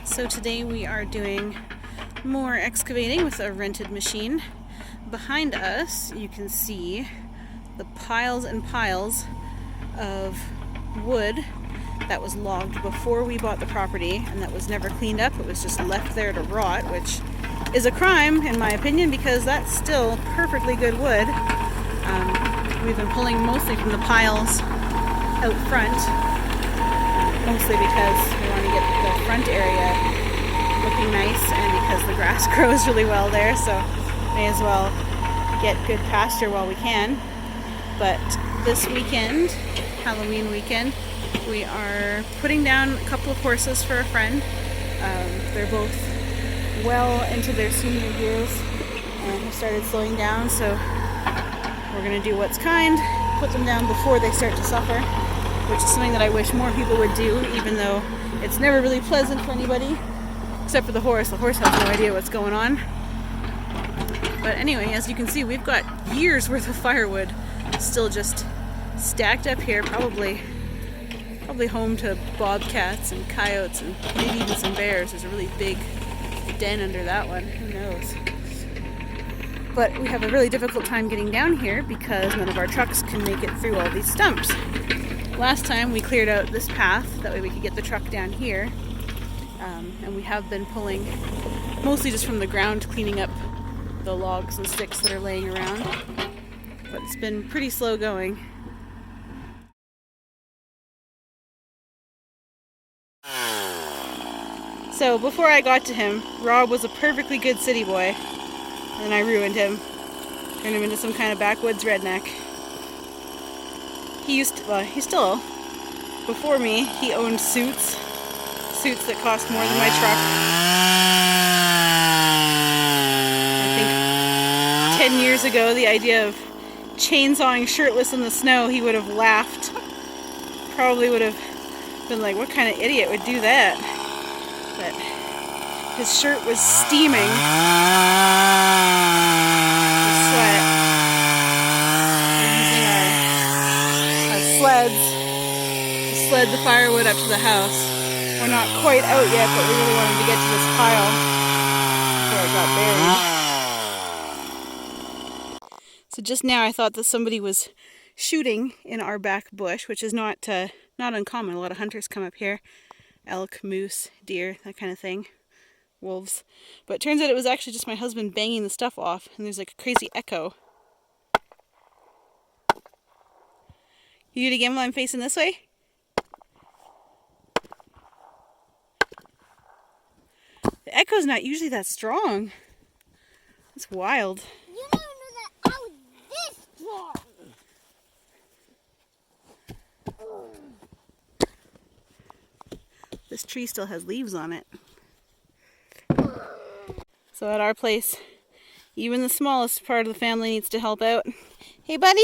So today we are doing more excavating with a rented machine. Behind us you can see the piles and piles of wood that was logged before we bought the property and that was never cleaned up. It was just left there to rot, which is a crime in my opinion because that's still perfectly good wood. We've been pulling mostly from the piles out front, mostly because we want to get the front area looking nice and because the grass grows really well there, so may as well get good pasture while we can. But this weekend, Halloween weekend, we are putting down a couple of horses for a friend. They're both well into their senior years and have started slowing down, so we're going to do what's kind, put them down before they start to suffer, which is something that I wish more people would do, even though it's never really pleasant for anybody, except for the horse. The horse has no idea what's going on. But anyway, as you can see, we've got years worth of firewood still just stacked up here, probably home to bobcats and coyotes and maybe even some bears. There's a really big den under that one, who knows. But we have a really difficult time getting down here because none of our trucks can make it through all these stumps. Last time we cleared out this path, that way we could get the truck down here. And we have been pulling mostly just from the ground, cleaning up the logs and sticks that are laying around. But it's been pretty slow going. So before I got to him, Rob was a perfectly good city boy. And I ruined him. Turned him into some kind of backwoods redneck. He still, before me, he owned suits that cost more than my truck. I think 10 years ago, the idea of chainsawing shirtless in the snow, he would have laughed. Probably would have been like, what kind of idiot would do that? But his shirt was steaming with sweat. We're using our sleds to sled the firewood up to the house. We're not quite out yet, but we really wanted to get to this pile before it got buried. So just now I thought that somebody was shooting in our back bush, which is not uncommon. A lot of hunters come up here. Elk, moose, deer, that kind of thing. Wolves. But it turns out it was actually just my husband banging the stuff off, and there's like a crazy echo. You do it again while I'm facing this way? The echo's not usually that strong. It's wild. You never knew that I was this strong. This tree still has leaves on it. So at our place, even the smallest part of the family needs to help out. Hey buddy,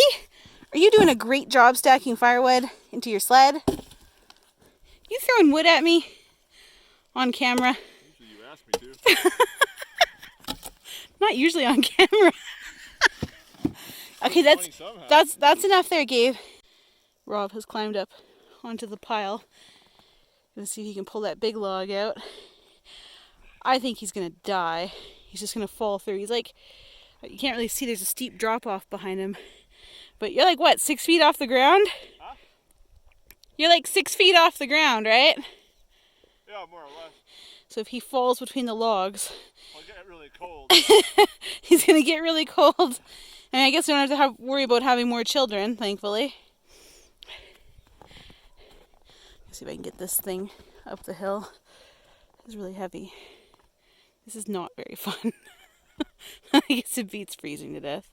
are you doing a great job stacking firewood into your sled? You throwing wood at me on camera? Usually you ask me to. Not usually on camera. Okay, that's enough there, Gabe. Rob has climbed up onto the pile. Gonna see if he can pull that big log out. I think he's gonna die. He's just gonna fall through. He's like, you can't really see, there's a steep drop off behind him. But you're like, what, 6 feet off the ground? Huh? You're like 6 feet off the ground, right? Yeah, more or less. So if he falls between the logs, I'll get really cold. he's gonna get really cold. And I guess we don't have to worry about having more children, thankfully. Let's see if I can get this thing up the hill. It's really heavy. This is not very fun. I guess it beats freezing to death.